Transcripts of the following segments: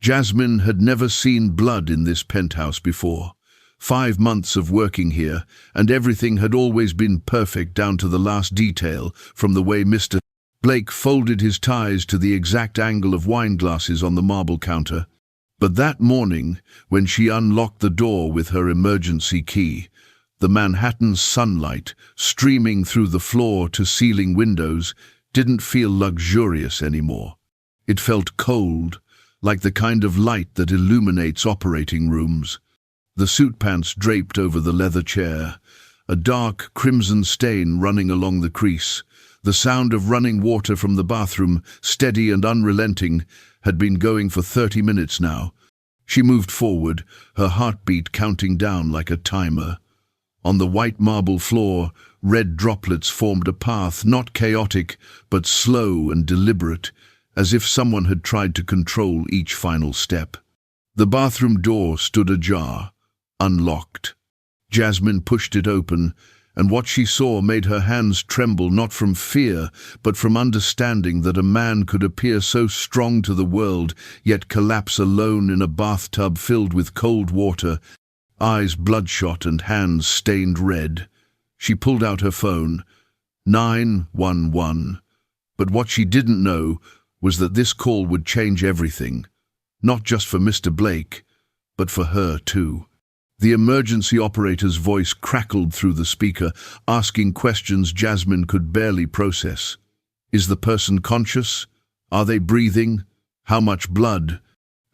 Jasmine had never seen blood in this penthouse before. 5 months of working here, and everything had always been perfect down to the last detail, from the way Mr. Blake folded his ties to the exact angle of wine glasses on the marble counter. But that morning, when she unlocked the door with her emergency key, the Manhattan sunlight, streaming through the floor-to-ceiling windows, didn't feel luxurious anymore. It felt cold, like the kind of light that illuminates operating rooms. The suit pants draped over the leather chair, a dark crimson stain running along the crease. The sound of running water from the bathroom, steady and unrelenting, had been going for 30 minutes now. She moved forward, her heartbeat counting down like a timer. On the white marble floor, red droplets formed a path, not chaotic, but slow and deliberate, as if someone had tried to control each final step. The bathroom door stood ajar, unlocked. Jasmine pushed it open, and what she saw made her hands tremble, not from fear, but from understanding that a man could appear so strong to the world, yet collapse alone in a bathtub filled with cold water, eyes bloodshot and hands stained red. She pulled out her phone. 911. But what she didn't know was that this call would change everything, not just for Mr. Blake, but for her too. The emergency operator's voice crackled through the speaker, asking questions Jasmine could barely process. Is the person conscious? Are they breathing? How much blood?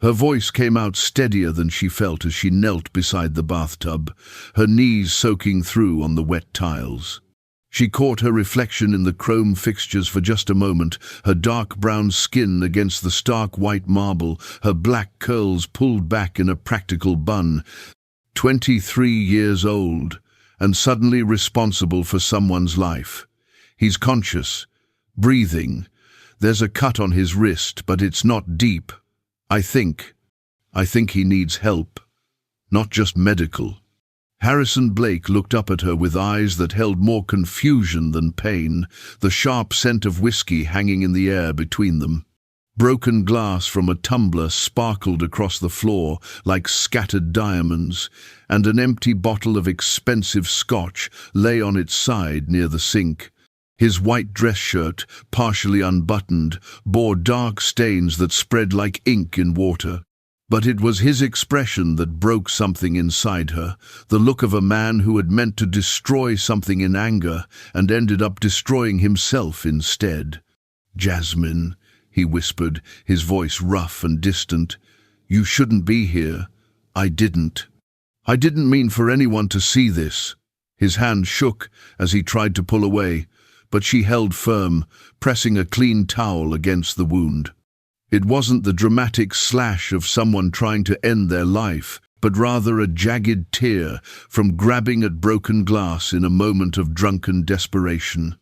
Her voice came out steadier than she felt as she knelt beside the bathtub, her knees soaking through on the wet tiles. She caught her reflection in the chrome fixtures for just a moment, her dark brown skin against the stark white marble, her black curls pulled back in a practical bun. 23 years old, and suddenly responsible for someone's life. He's conscious, breathing. There's a cut on his wrist, but it's not deep. I think he needs help, not just medical. Harrison Blake looked up at her with eyes that held more confusion than pain, the sharp scent of whiskey hanging in the air between them. Broken glass from a tumbler sparkled across the floor like scattered diamonds, and an empty bottle of expensive scotch lay on its side near the sink. His white dress shirt, partially unbuttoned, bore dark stains that spread like ink in water. But it was his expression that broke something inside her, the look of a man who had meant to destroy something in anger and ended up destroying himself instead. "Jasmine," he whispered, his voice rough and distant, "you shouldn't be here. I didn't mean for anyone to see this." His hand shook as he tried to pull away, but she held firm, pressing a clean towel against the wound. It wasn't the dramatic slash of someone trying to end their life, but rather a jagged tear from grabbing at broken glass in a moment of drunken desperation.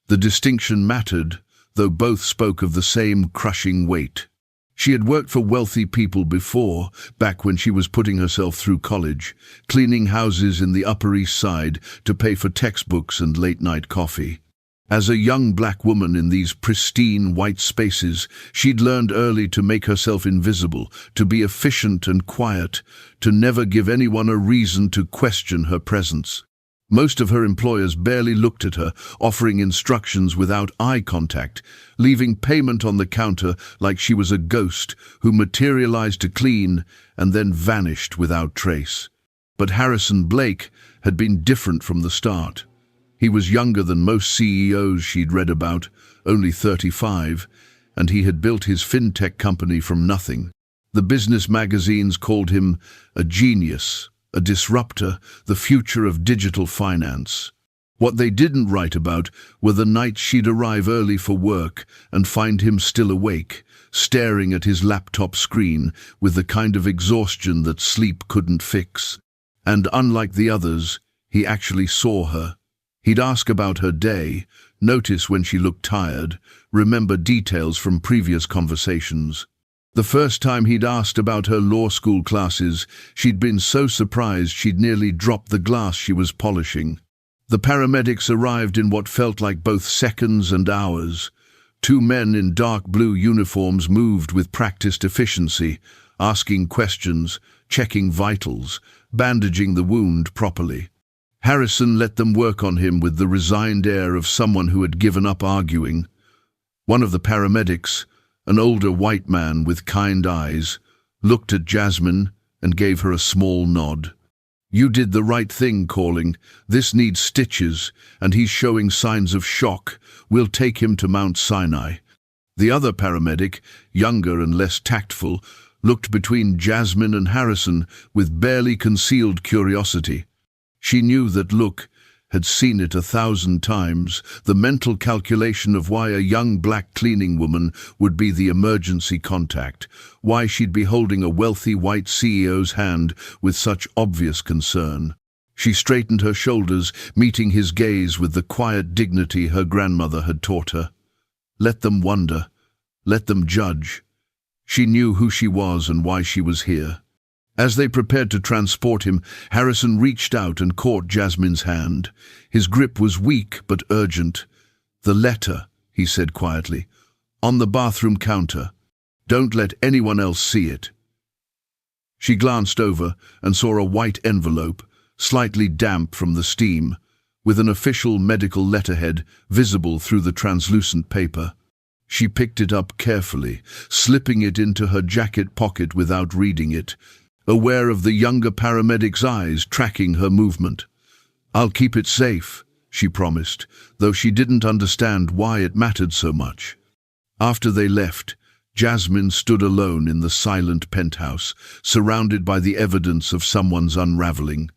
The distinction mattered, though both spoke of the same crushing weight. She had worked for wealthy people before, back when she was putting herself through college, cleaning houses in the Upper East Side to pay for textbooks and late-night coffee. As a young black woman in these pristine white spaces, she'd learned early to make herself invisible, to be efficient and quiet, to never give anyone a reason to question her presence. Most of her employers barely looked at her, offering instructions without eye contact, leaving payment on the counter like she was a ghost who materialized to clean and then vanished without trace. But Harrison Blake had been different from the start. He was younger than most CEOs she'd read about, only 35, and he had built his fintech company from nothing. The business magazines called him a genius, a disruptor, the future of digital finance. What they didn't write about were the nights she'd arrive early for work and find him still awake, staring at his laptop screen with the kind of exhaustion that sleep couldn't fix. And unlike the others, he actually saw her. He'd ask about her day, notice when she looked tired, remember details from previous conversations. The first time he'd asked about her law school classes, she'd been so surprised she'd nearly dropped the glass she was polishing. The paramedics arrived in what felt like both seconds and hours. 2 men in dark blue uniforms moved with practiced efficiency, asking questions, checking vitals, bandaging the wound properly. Harrison let them work on him with the resigned air of someone who had given up arguing. One of the paramedics, an older white man with kind eyes, looked at Jasmine and gave her a small nod. "You did the right thing calling. This needs stitches, and he's showing signs of shock. We'll take him to Mount Sinai." The other paramedic, younger and less tactful, looked between Jasmine and Harrison with barely concealed curiosity. She knew that look, had seen it 1,000 times, the mental calculation of why a young black cleaning woman would be the emergency contact, why she'd be holding a wealthy white CEO's hand with such obvious concern. She straightened her shoulders, meeting his gaze with the quiet dignity her grandmother had taught her. Let them wonder. Let them judge. She knew who she was and why she was here. As they prepared to transport him, Harrison reached out and caught Jasmine's hand. His grip was weak but urgent. "The letter," he said quietly, "on the bathroom counter. Don't let anyone else see it." She glanced over and saw a white envelope, slightly damp from the steam, with an official medical letterhead visible through the translucent paper. She picked it up carefully, slipping it into her jacket pocket without reading it, aware of the younger paramedic's eyes tracking her movement. "I'll keep it safe," she promised, though she didn't understand why it mattered so much. After they left, Jasmine stood alone in the silent penthouse, surrounded by the evidence of someone's unraveling.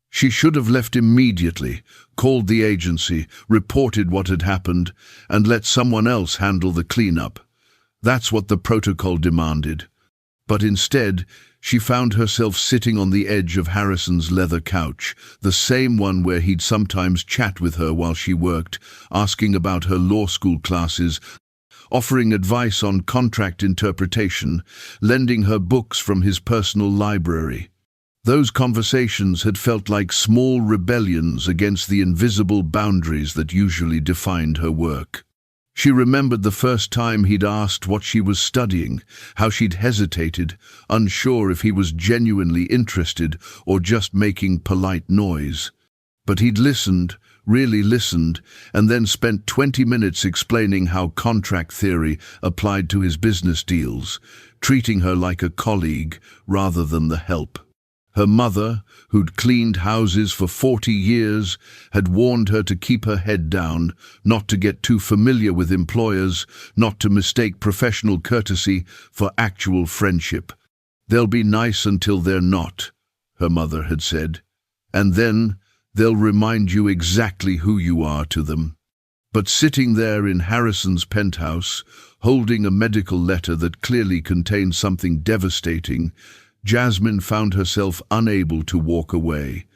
She should have left immediately, called the agency, reported what had happened, and let someone else handle the cleanup. That's what the protocol demanded. But instead, she found herself sitting on the edge of Harrison's leather couch, the same one where he'd sometimes chat with her while she worked, asking about her law school classes, offering advice on contract interpretation, lending her books from his personal library. Those conversations had felt like small rebellions against the invisible boundaries that usually defined her work. She remembered the first time he'd asked what she was studying, how she'd hesitated, unsure if he was genuinely interested or just making polite noise. But he'd listened, really listened, and then spent 20 minutes explaining how contract theory applied to his business deals, treating her like a colleague rather than the help. Her mother, who'd cleaned houses for 40 years, had warned her to keep her head down, not to get too familiar with employers, not to mistake professional courtesy for actual friendship. "They'll be nice until they're not," her mother had said, "and then they'll remind you exactly who you are to them." But sitting there in Harrison's penthouse, holding a medical letter that clearly contained something devastating, Jasmine found herself unable to walk away.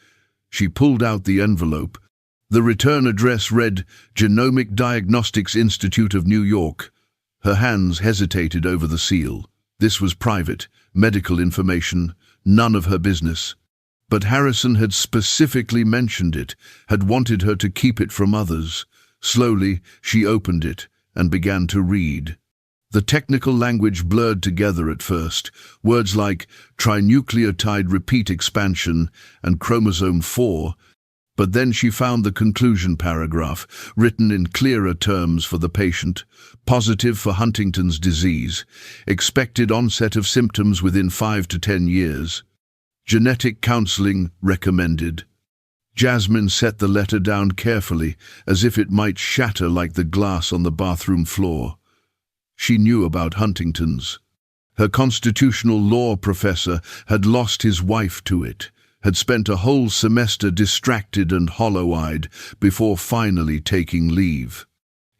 She pulled out the envelope. The return address read, Genomic Diagnostics Institute of New York. Her hands hesitated over the seal. This was private, medical information, none of her business. But Harrison had specifically mentioned it, had wanted her to keep it from others. Slowly, she opened it and began to read. The technical language blurred together at first, words like trinucleotide repeat expansion and chromosome 4, but then she found the conclusion paragraph, written in clearer terms for the patient, positive for Huntington's disease, expected onset of symptoms within 5 to 10 years. Genetic counseling recommended. Jasmine set the letter down carefully, as if it might shatter like the glass on the bathroom floor. She knew about Huntington's. Her constitutional law professor had lost his wife to it, had spent a whole semester distracted and hollow-eyed before finally taking leave.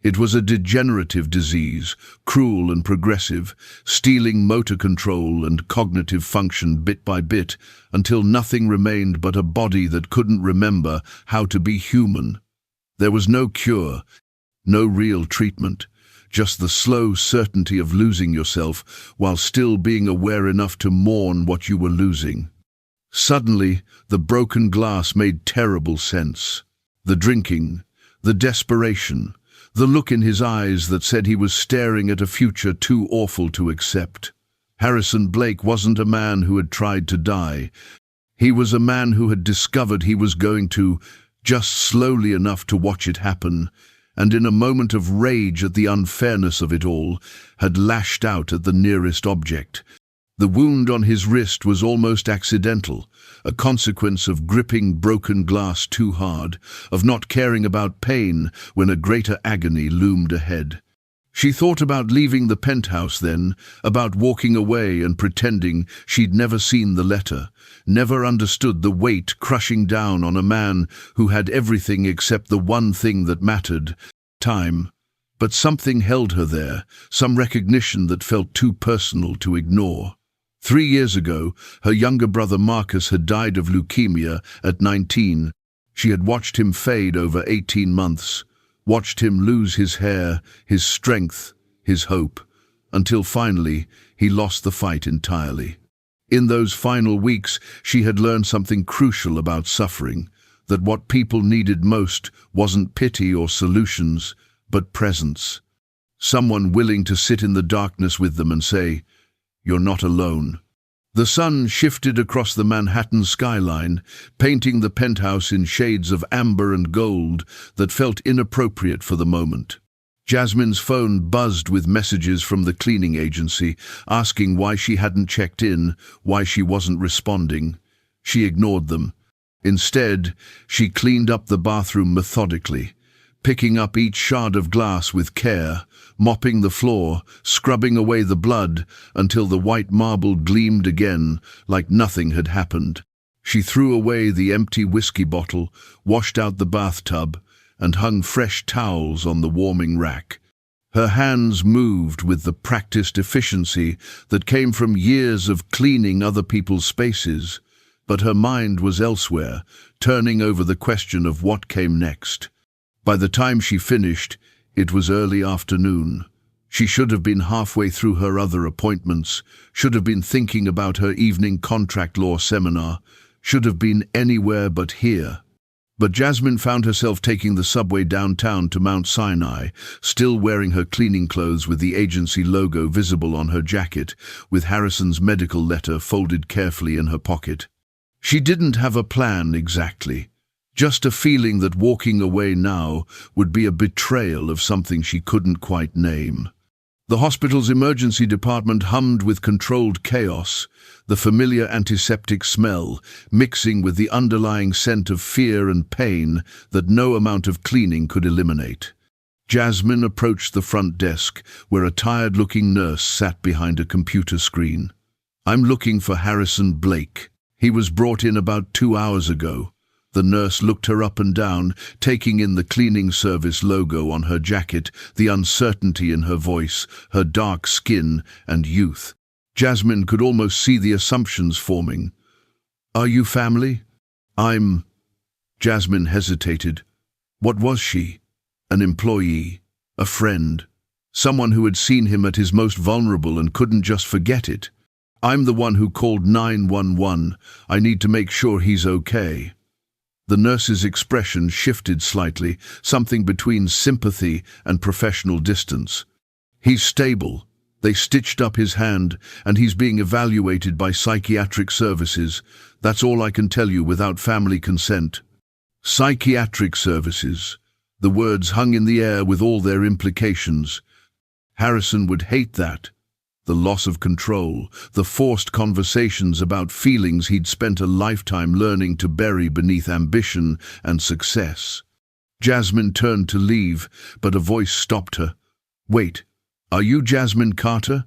It was a degenerative disease, cruel and progressive, stealing motor control and cognitive function bit by bit until nothing remained but a body that couldn't remember how to be human. There was no cure, no real treatment. Just the slow certainty of losing yourself while still being aware enough to mourn what you were losing. Suddenly, the broken glass made terrible sense. The drinking, the desperation, the look in his eyes that said he was staring at a future too awful to accept. Harrison Blake wasn't a man who had tried to die. He was a man who had discovered he was going to, just slowly enough to watch it happen, and in a moment of rage at the unfairness of it all, had lashed out at the nearest object. The wound on his wrist was almost accidental, a consequence of gripping broken glass too hard, of not caring about pain when a greater agony loomed ahead. She thought about leaving the penthouse then, about walking away and pretending she'd never seen the letter, never understood the weight crushing down on a man who had everything except the one thing that mattered, time. But something held her there, some recognition that felt too personal to ignore. 3 years ago, her younger brother Marcus had died of leukemia at 19. She had watched him fade over 18 months, watched him lose his hair, his strength, his hope, until finally he lost the fight entirely. In those final weeks, she had learned something crucial about suffering, that what people needed most wasn't pity or solutions, but presence. Someone willing to sit in the darkness with them and say, "You're not alone." The sun shifted across the Manhattan skyline, painting the penthouse in shades of amber and gold that felt inappropriate for the moment. Jasmine's phone buzzed with messages from the cleaning agency, asking why she hadn't checked in, why she wasn't responding. She ignored them. Instead, she cleaned up the bathroom methodically, picking up each shard of glass with care, mopping the floor, scrubbing away the blood until the white marble gleamed again like nothing had happened. She threw away the empty whiskey bottle, washed out the bathtub, and hung fresh towels on the warming rack. Her hands moved with the practiced efficiency that came from years of cleaning other people's spaces, but her mind was elsewhere, turning over the question of what came next. By the time she finished, it was early afternoon. She should have been halfway through her other appointments, should have been thinking about her evening contract law seminar, should have been anywhere but here. But Jasmine found herself taking the subway downtown to Mount Sinai, still wearing her cleaning clothes with the agency logo visible on her jacket, with Harrison's medical letter folded carefully in her pocket. She didn't have a plan exactly. Just a feeling that walking away now would be a betrayal of something she couldn't quite name. The hospital's emergency department hummed with controlled chaos, the familiar antiseptic smell mixing with the underlying scent of fear and pain that no amount of cleaning could eliminate. Jasmine approached the front desk, where a tired-looking nurse sat behind a computer screen. "I'm looking for Harrison Blake. He was brought in about 2 hours ago." The nurse looked her up and down, taking in the cleaning service logo on her jacket, the uncertainty in her voice, her dark skin and youth. Jasmine could almost see the assumptions forming. "Are you family?" "I'm—" Jasmine hesitated. What was she? An employee? A friend? Someone who had seen him at his most vulnerable and couldn't just forget it? "I'm the one who called 911. I need to make sure he's okay." The nurse's expression shifted slightly, something between sympathy and professional distance. "He's stable. They stitched up his hand, and he's being evaluated by psychiatric services. That's all I can tell you without family consent." Psychiatric services. The words hung in the air with all their implications. Harrison would hate that. The loss of control, the forced conversations about feelings he'd spent a lifetime learning to bury beneath ambition and success. Jasmine turned to leave, but a voice stopped her. "Wait, are you Jasmine Carter?"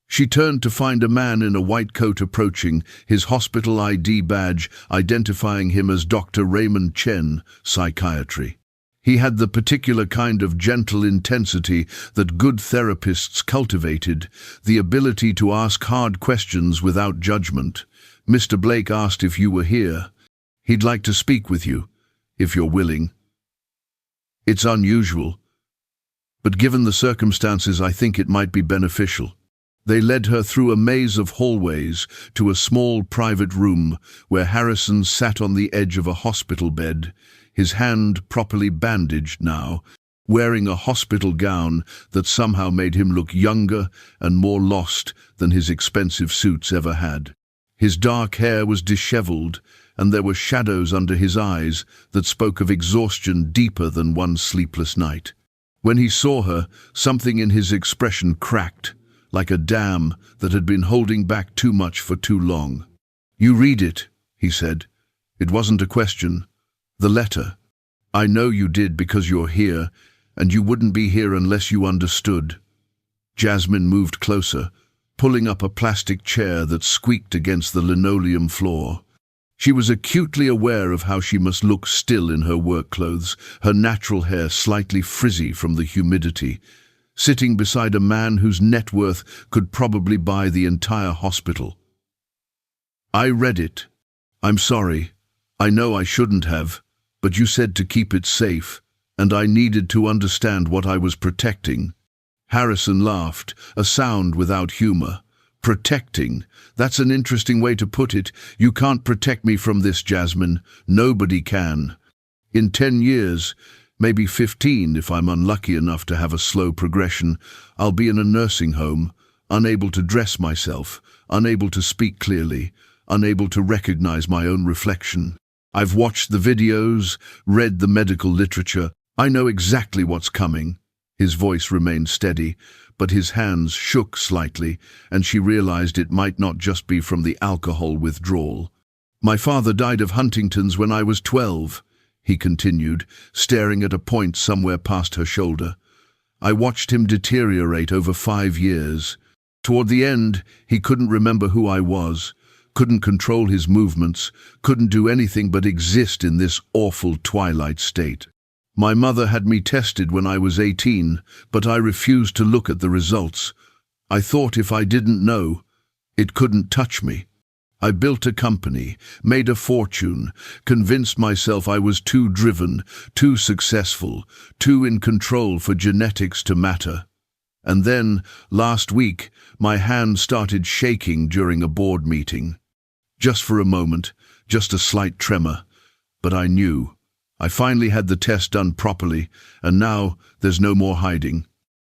She turned to find a man in a white coat approaching, his hospital ID badge identifying him as Dr. Raymond Chen, psychiatry. He had the particular kind of gentle intensity that good therapists cultivated, the ability to ask hard questions without judgment. "Mr. Blake asked if you were here. He'd like to speak with you, if you're willing." "It's unusual, but given the circumstances, I think it might be beneficial." They led her through a maze of hallways to a small private room where Harrison sat on the edge of a hospital bed, his hand properly bandaged now, wearing a hospital gown that somehow made him look younger and more lost than his expensive suits ever had. His dark hair was disheveled, and there were shadows under his eyes that spoke of exhaustion deeper than one sleepless night. When he saw her, something in his expression cracked, like a dam that had been holding back too much for too long. "You read it," he said. "It wasn't a question. The letter. I know you did because you're here, and you wouldn't be here unless you understood." Jasmine moved closer, pulling up a plastic chair that squeaked against the linoleum floor. She was acutely aware of how she must look still in her work clothes, her natural hair slightly frizzy from the humidity, sitting beside a man whose net worth could probably buy the entire hospital. "I read it. I'm sorry. I know I shouldn't have, but you said to keep it safe, and I needed to understand what I was protecting." Harrison laughed, a sound without humor. "Protecting? That's an interesting way to put it. You can't protect me from this, Jasmine. Nobody can. In 10 years, maybe 15 if I'm unlucky enough to have a slow progression, I'll be in a nursing home, unable to dress myself, unable to speak clearly, unable to recognize my own reflection. I've watched the videos, read the medical literature. I know exactly what's coming." His voice remained steady, but his hands shook slightly, and she realized it might not just be from the alcohol withdrawal. "My father died of Huntington's when I was 12, he continued, staring at a point somewhere past her shoulder. "I watched him deteriorate over 5 years. Toward the end, he couldn't remember who I was, couldn't control his movements, couldn't do anything but exist in this awful twilight state. My mother had me tested when I was 18, but I refused to look at the results. I thought if I didn't know, it couldn't touch me. I built a company, made a fortune, convinced myself I was too driven, too successful, too in control for genetics to matter. And then, last week, my hand started shaking during a board meeting. Just for a moment, just a slight tremor, but I knew. I finally had the test done properly, and now there's no more hiding."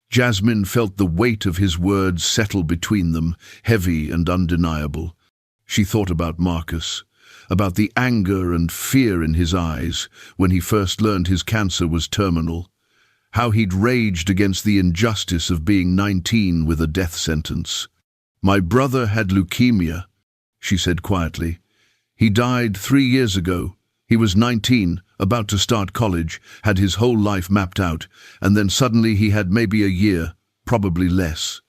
Jasmine felt the weight of his words settle between them, heavy and undeniable. She thought about Marcus, about the anger and fear in his eyes when he first learned his cancer was terminal, how he'd raged against the injustice of being 19 with a death sentence. "My brother had leukemia," she said quietly. "He died 3 years ago. He was 19, about to start college, had his whole life mapped out, and then suddenly he had maybe a year, probably less."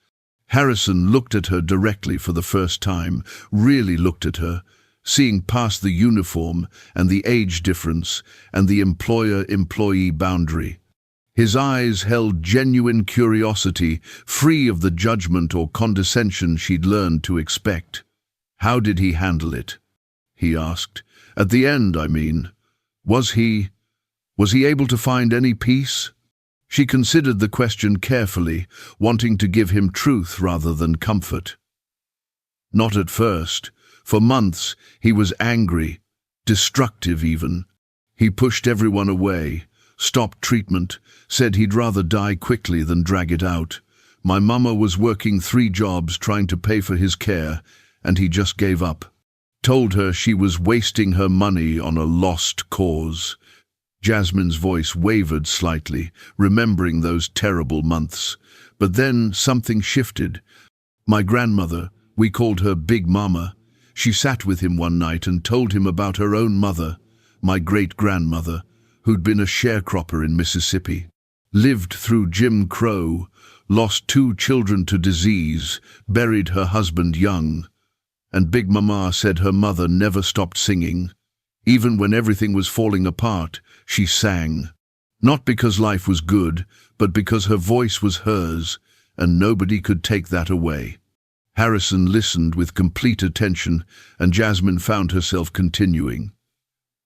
Harrison looked at her directly for the first time, really looked at her, seeing past the uniform and the age difference and the employer-employee boundary. His eyes held genuine curiosity, free of the judgment or condescension she'd learned to expect. "How did he handle it?" he asked. "At the end, I mean. Was he able to find any peace?" She considered the question carefully, wanting to give him truth rather than comfort. "Not at first. For months, he was angry, destructive even. He pushed everyone away, stopped treatment, said he'd rather die quickly than drag it out. My mama was working 3 jobs trying to pay for his care, and he just gave up. Told her she was wasting her money on a lost cause." Jasmine's voice wavered slightly, remembering those terrible months. But then something shifted. "My grandmother, we called her Big Mama, she sat with him one night and told him about her own mother, my great-grandmother, who'd been a sharecropper in Mississippi. Lived through Jim Crow, lost 2 children to disease, buried her husband young. And Big Mama said her mother never stopped singing. Even when everything was falling apart, she sang. Not because life was good, but because her voice was hers, and nobody could take that away." Harrison listened with complete attention, and Jasmine found herself continuing.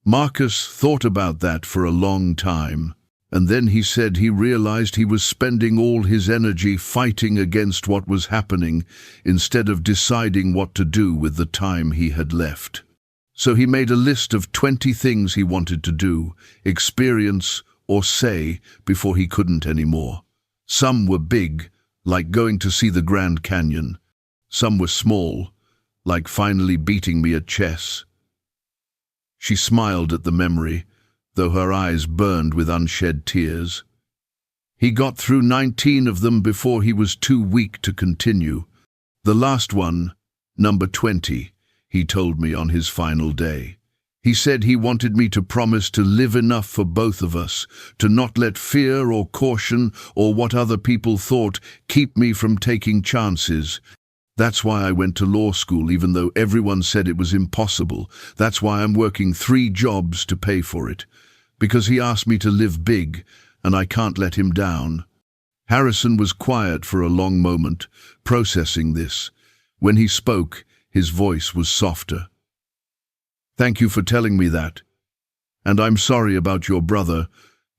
"Marcus thought about that for a long time, and then he said he realized he was spending all his energy fighting against what was happening instead of deciding what to do with the time he had left. So he made a list of 20 things he wanted to do, experience, or say before he couldn't anymore. Some were big, like going to see the Grand Canyon. Some were small, like finally beating me at chess. She smiled at the memory, though her eyes burned with unshed tears. He got through 19 of them before he was too weak to continue. The last one, number 20, he told me on his final day. He said he wanted me to promise to live enough for both of us, to not let fear or caution or what other people thought keep me from taking chances. That's why I went to law school, even though everyone said it was impossible. That's why I'm working 3 jobs to pay for it. Because he asked me to live big, and I can't let him down. Harrison was quiet for a long moment, processing this. When he spoke, his voice was softer. Thank you for telling me that. And I'm sorry about your brother,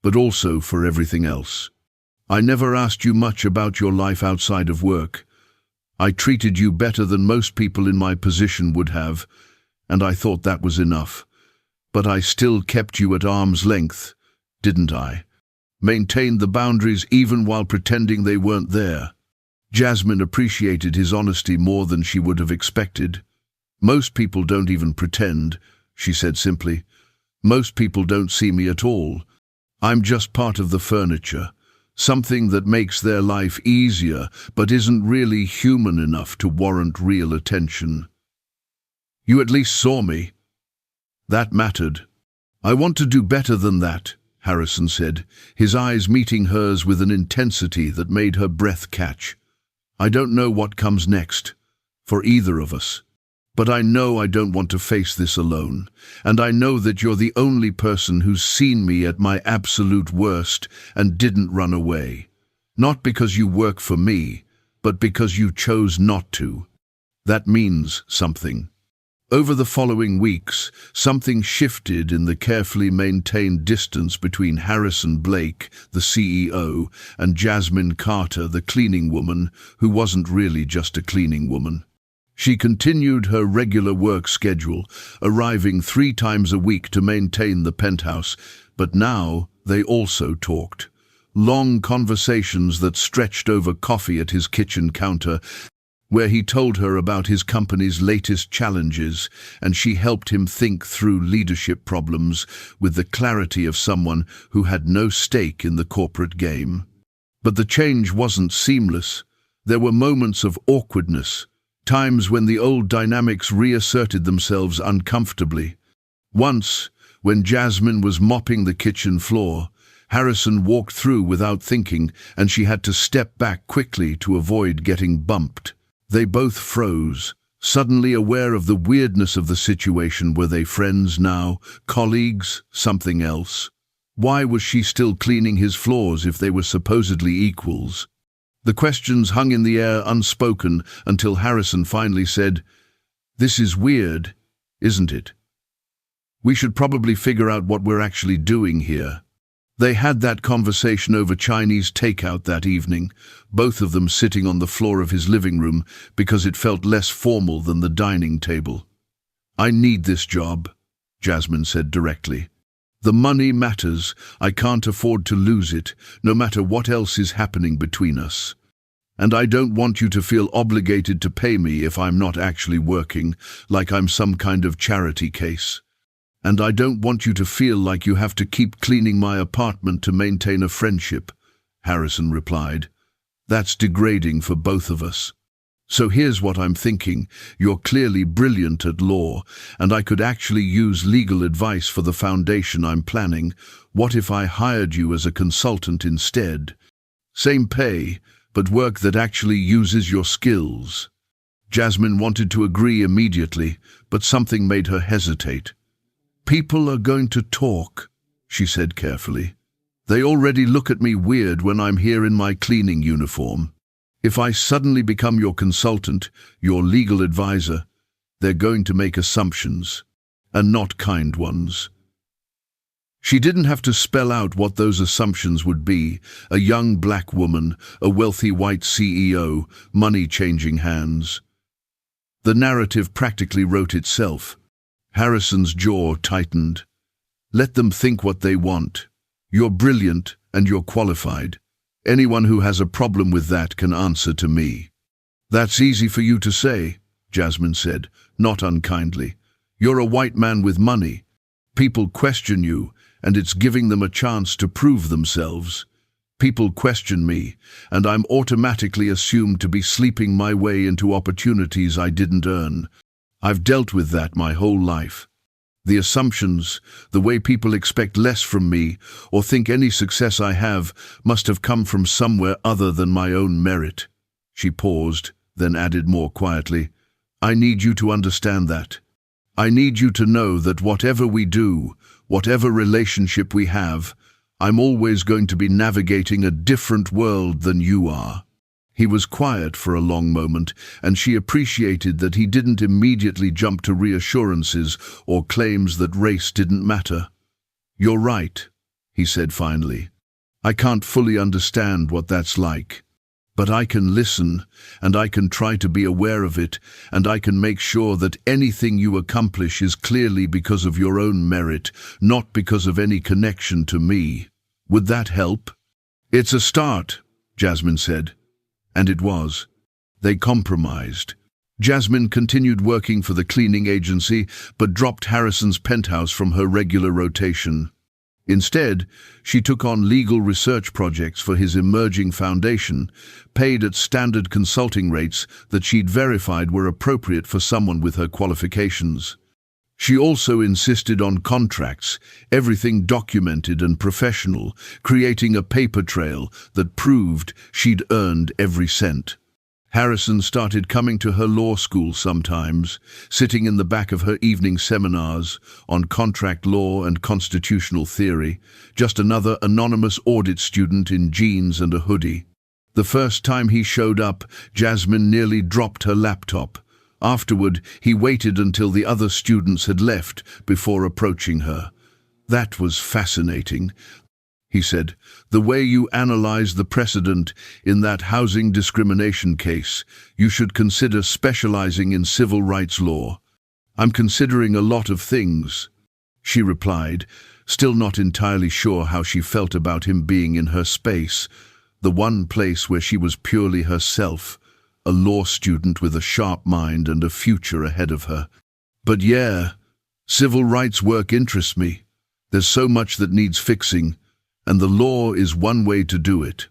but also for everything else. I never asked you much about your life outside of work. I treated you better than most people in my position would have, and I thought that was enough. But I still kept you at arm's length, didn't I? Maintained the boundaries even while pretending they weren't there. Jasmine appreciated his honesty more than she would have expected. Most people don't even pretend, she said simply. Most people don't see me at all. I'm just part of the furniture, something that makes their life easier but isn't really human enough to warrant real attention. You at least saw me. That mattered. I want to do better than that, Harrison said, his eyes meeting hers with an intensity that made her breath catch. I don't know what comes next, for either of us. But I know I don't want to face this alone, and I know that you're the only person who's seen me at my absolute worst and didn't run away. Not because you work for me, but because you chose not to. That means something. Over the following weeks, something shifted in the carefully maintained distance between Harrison Blake, the CEO, and Jasmine Carter, the cleaning woman, who wasn't really just a cleaning woman. She continued her regular work schedule, arriving 3 times a week to maintain the penthouse, but now they also talked. Long conversations that stretched over coffee at his kitchen counter, where he told her about his company's latest challenges, and she helped him think through leadership problems with the clarity of someone who had no stake in the corporate game. But the change wasn't seamless. There were moments of awkwardness, times when the old dynamics reasserted themselves uncomfortably. Once, when Jasmine was mopping the kitchen floor, Harrison walked through without thinking, and she had to step back quickly to avoid getting bumped. They both froze, suddenly aware of the weirdness of the situation. Were they friends now, colleagues, something else? Why was she still cleaning his floors if they were supposedly equals? The questions hung in the air unspoken until Harrison finally said, "This is weird, isn't it? We should probably figure out what we're actually doing here." They had that conversation over Chinese takeout that evening, both of them sitting on the floor of his living room because it felt less formal than the dining table. "I need this job," Jasmine said directly. "The money matters. I can't afford to lose it, no matter what else is happening between us. And I don't want you to feel obligated to pay me if I'm not actually working, like I'm some kind of charity case. And I don't want you to feel like you have to keep cleaning my apartment to maintain a friendship," Harrison replied. "That's degrading for both of us. So here's what I'm thinking. You're clearly brilliant at law, and I could actually use legal advice for the foundation I'm planning. What if I hired you as a consultant instead? Same pay, but work that actually uses your skills." Jasmine wanted to agree immediately, but something made her hesitate. "People are going to talk," she said carefully. "They already look at me weird when I'm here in my cleaning uniform. If I suddenly become your consultant, your legal advisor, they're going to make assumptions, and not kind ones." She didn't have to spell out what those assumptions would be. A young black woman, a wealthy white CEO, money changing hands. The narrative practically wrote itself. Harrison's jaw tightened. Let them think what they want. You're brilliant and you're qualified. Anyone who has a problem with that can answer to me." "That's easy for you to say," Jasmine said, not unkindly. "You're a white man with money. People question you, and it's giving them a chance to prove themselves. People question me, and I'm automatically assumed to be sleeping my way into opportunities I didn't earn. I've dealt with that my whole life. The assumptions, the way people expect less from me, or think any success I have must have come from somewhere other than my own merit." She paused, then added more quietly, "I need you to understand that. I need you to know that whatever we do, whatever relationship we have, I'm always going to be navigating a different world than you are." He was quiet for a long moment, and she appreciated that he didn't immediately jump to reassurances or claims that race didn't matter. "You're right," he said finally. "I can't fully understand what that's like. But I can listen, and I can try to be aware of it, and I can make sure that anything you accomplish is clearly because of your own merit, not because of any connection to me. Would that help?" "It's a start," Jasmine said. And it was. They compromised. Jasmine continued working for the cleaning agency, but dropped Harrison's penthouse from her regular rotation. Instead, she took on legal research projects for his emerging foundation, paid at standard consulting rates that she'd verified were appropriate for someone with her qualifications. She also insisted on contracts, everything documented and professional, creating a paper trail that proved she'd earned every cent. Harrison started coming to her law school sometimes, sitting in the back of her evening seminars on contract law and constitutional theory, just another anonymous audit student in jeans and a hoodie. The first time he showed up, Jasmine nearly dropped her laptop. Afterward, he waited until the other students had left before approaching her. "That was fascinating," he said. "The way you analyze the precedent in that housing discrimination case. You should consider specializing in civil rights law." "I'm considering a lot of things," she replied, still not entirely sure how she felt about him being in her space, the one place where she was purely herself, a law student with a sharp mind and a future ahead of her. "But yeah, civil rights work interests me. There's so much that needs fixing, and the law is one way to do it."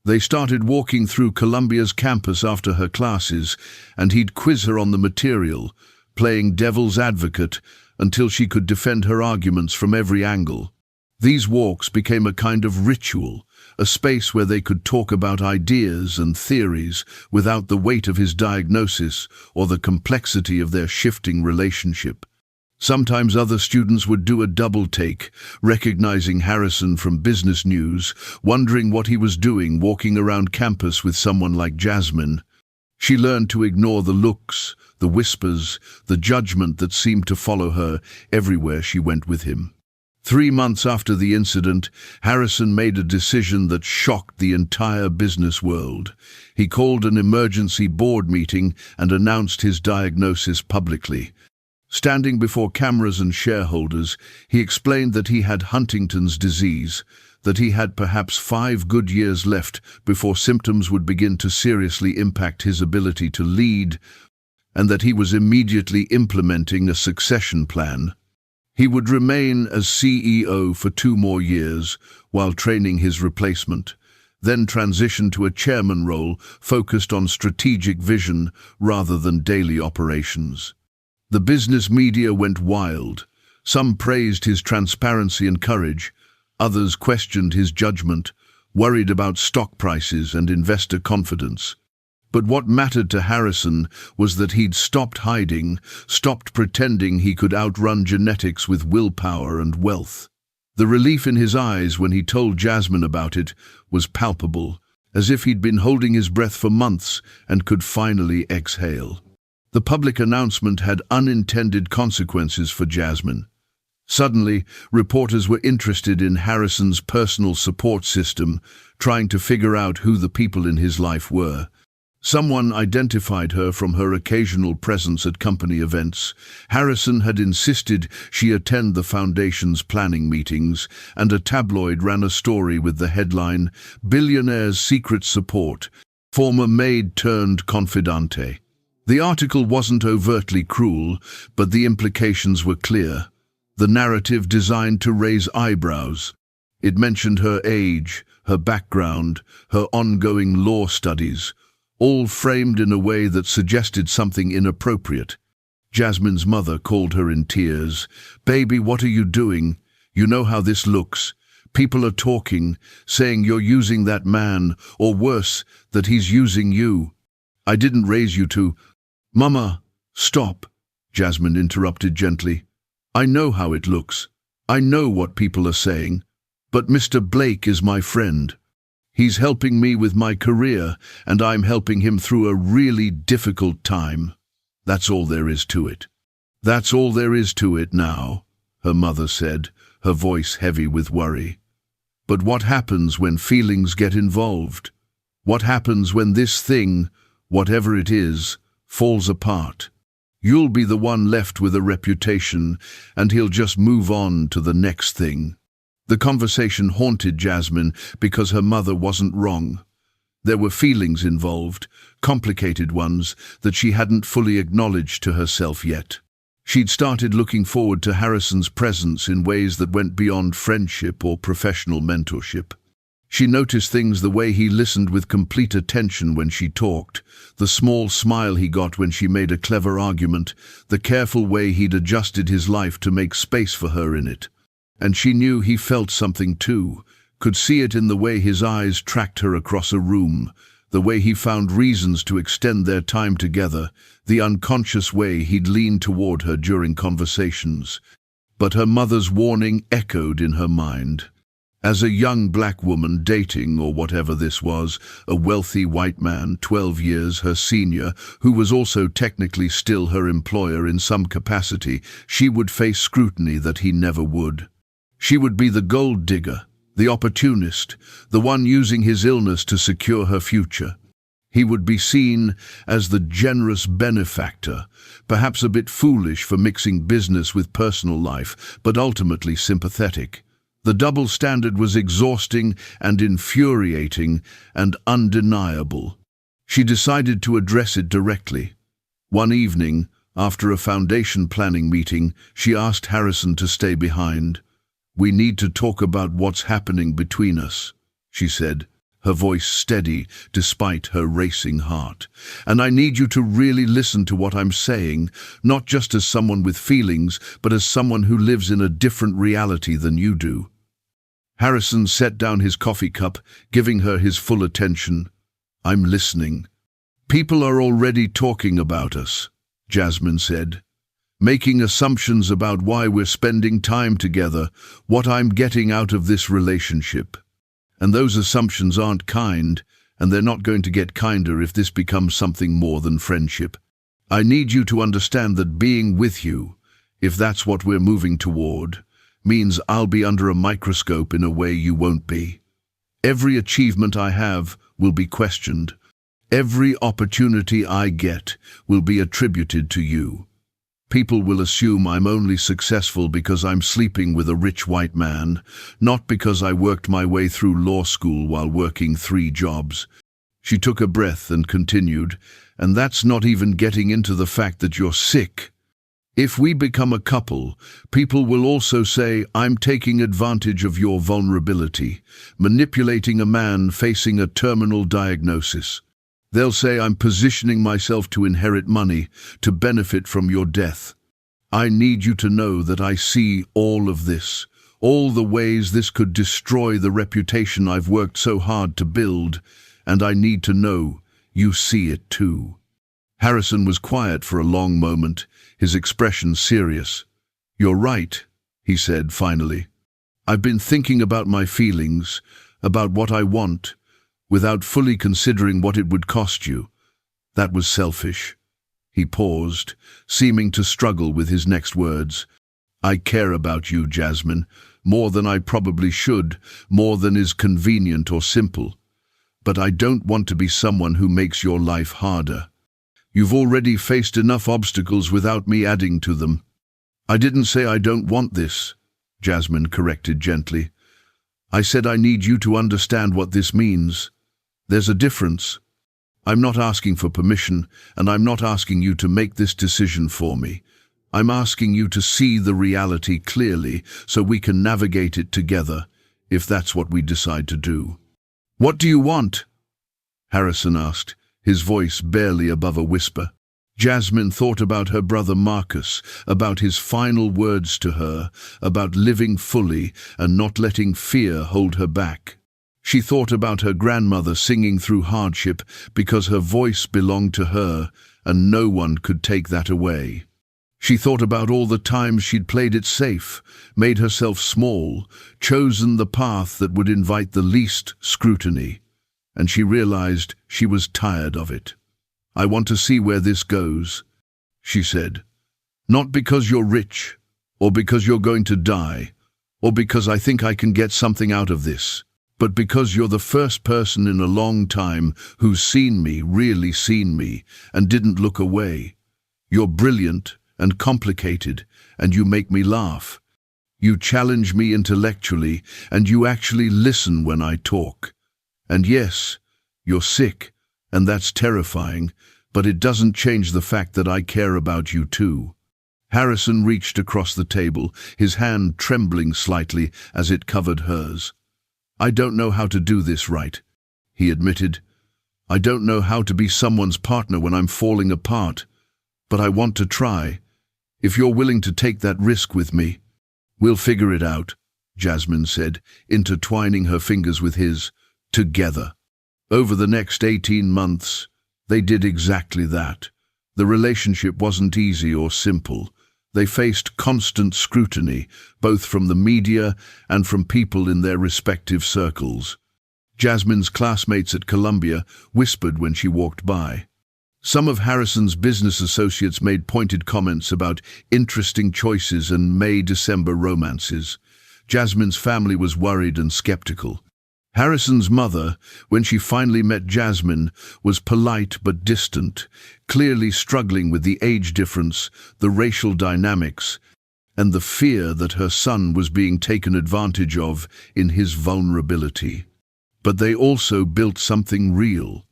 They started walking through Columbia's campus after her classes, and he'd quiz her on the material, playing devil's advocate until she could defend her arguments from every angle. These walks became a kind of ritual, a space where they could talk about ideas and theories without the weight of his diagnosis or the complexity of their shifting relationship. Sometimes other students would do a double take, recognizing Harrison from business news, wondering what he was doing walking around campus with someone like Jasmine. She learned to ignore the looks, the whispers, the judgment that seemed to follow her everywhere she went with him. 3 months after the incident, Harrison made a decision that shocked the entire business world. He called an emergency board meeting and announced his diagnosis publicly. Standing before cameras and shareholders, he explained that he had Huntington's disease, that he had perhaps 5 good years left before symptoms would begin to seriously impact his ability to lead, and that he was immediately implementing a succession plan. He would remain as CEO for 2 more years while training his replacement, then transition to a chairman role focused on strategic vision rather than daily operations. The business media went wild. Some praised his transparency and courage. Others questioned his judgment, worried about stock prices and investor confidence. But what mattered to Harrison was that he'd stopped hiding, stopped pretending he could outrun genetics with willpower and wealth. The relief in his eyes when he told Jasmine about it was palpable, as if he'd been holding his breath for months and could finally exhale. The public announcement had unintended consequences for Jasmine. Suddenly, reporters were interested in Harrison's personal support system, trying to figure out who the people in his life were. Someone identified her from her occasional presence at company events. Harrison had insisted she attend the foundation's planning meetings, and a tabloid ran a story with the headline, "Billionaire's Secret Support, Former Maid Turned Confidante." The article wasn't overtly cruel, but the implications were clear. The narrative designed to raise eyebrows. It mentioned her age, her background, her ongoing law studies, all framed in a way that suggested something inappropriate. Jasmine's mother called her in tears. "Baby, what are you doing? You know how this looks. People are talking, saying you're using that man, or worse, that he's using you. I didn't raise you to—" "Mama, stop," Jasmine interrupted gently. "I know how it looks. I know what people are saying. But Mr. Blake is my friend. He's helping me with my career, and I'm helping him through a really difficult time. That's all there is to it." "That's all there is to it now," her mother said, her voice heavy with worry. "But what happens when feelings get involved? What happens when this thing, whatever it is, falls apart? You'll be the one left with a reputation, and he'll just move on to the next thing." The conversation haunted Jasmine because her mother wasn't wrong. There were feelings involved, complicated ones, that she hadn't fully acknowledged to herself yet. She'd started looking forward to Harrison's presence in ways that went beyond friendship or professional mentorship. She noticed things: the way he listened with complete attention when she talked, the small smile he got when she made a clever argument, the careful way he'd adjusted his life to make space for her in it. And she knew he felt something too, could see it in the way his eyes tracked her across a room, the way he found reasons to extend their time together, the unconscious way he'd lean toward her during conversations. But her mother's warning echoed in her mind. As a young black woman dating, or whatever this was, a wealthy white man, 12 years her senior, who was also technically still her employer in some capacity, she would face scrutiny that he never would. She would be the gold digger, the opportunist, the one using his illness to secure her future. He would be seen as the generous benefactor, perhaps a bit foolish for mixing business with personal life, but ultimately sympathetic. The double standard was exhausting and infuriating and undeniable. She decided to address it directly. One evening, after a foundation planning meeting, she asked Harrison to stay behind. "We need to talk about what's happening between us," she said, her voice steady despite her racing heart. "And I need you to really listen to what I'm saying, not just as someone with feelings, but as someone who lives in a different reality than you do." Harrison set down his coffee cup, giving her his full attention. "I'm listening." "People are already talking about us," Jasmine said, "making assumptions about why we're spending time together, what I'm getting out of this relationship. And those assumptions aren't kind, and they're not going to get kinder if this becomes something more than friendship. I need you to understand that being with you, if that's what we're moving toward, means I'll be under a microscope in a way you won't be. Every achievement I have will be questioned. Every opportunity I get will be attributed to you. People will assume I'm only successful because I'm sleeping with a rich white man, not because I worked my way through law school while working 3 jobs. She took a breath and continued, "And that's not even getting into the fact that you're sick. If we become a couple, people will also say I'm taking advantage of your vulnerability, manipulating a man facing a terminal diagnosis. They'll say I'm positioning myself to inherit money, to benefit from your death. I need you to know that I see all of this, all the ways this could destroy the reputation I've worked so hard to build, and I need to know you see it too." Harrison was quiet for a long moment, his expression serious. "You're right," he said finally. "I've been thinking about my feelings, about what I want, without fully considering what it would cost you. That was selfish." He paused, seeming to struggle with his next words. "I care about you, Jasmine, more than I probably should, more than is convenient or simple. but I don't want to be someone who makes your life harder. You've already faced enough obstacles without me adding to them." "I didn't say I don't want this," Jasmine corrected gently. "I said I need you to understand what this means. There's a difference. I'm not asking for permission, and I'm not asking you to make this decision for me. I'm asking you to see the reality clearly so we can navigate it together, if that's what we decide to do." "What do you want?" Harrison asked, his voice barely above a whisper. Jasmine thought about her brother Marcus, about his final words to her, about living fully and not letting fear hold her back. She thought about her grandmother singing through hardship because her voice belonged to her and no one could take that away. She thought about all the times she'd played it safe, made herself small, chosen the path that would invite the least scrutiny, and she realized she was tired of it. "I want to see where this goes," she said. "Not because you're rich, or because you're going to die, or because I think I can get something out of this, but because you're the first person in a long time who's seen me, really seen me, and didn't look away. You're brilliant and complicated, and you make me laugh. You challenge me intellectually, and you actually listen when I talk. And yes, you're sick, and that's terrifying, but it doesn't change the fact that I care about you too." Harrison reached across the table, his hand trembling slightly as it covered hers. "I don't know how to do this right," he admitted. "I don't know how to be someone's partner when I'm falling apart, but I want to try. If you're willing to take that risk with me." "We'll figure it out," Jasmine said, intertwining her fingers with his, "together." Over the next 18 months, they did exactly that. The relationship wasn't easy or simple. They faced constant scrutiny, both from the media and from people in their respective circles. Jasmine's classmates at Columbia whispered when she walked by. Some of Harrison's business associates made pointed comments about interesting choices and May-December romances. Jasmine's family was worried and skeptical. Harrison's mother, when she finally met Jasmine, was polite but distant, clearly struggling with the age difference, the racial dynamics, and the fear that her son was being taken advantage of in his vulnerability. But they also built something real.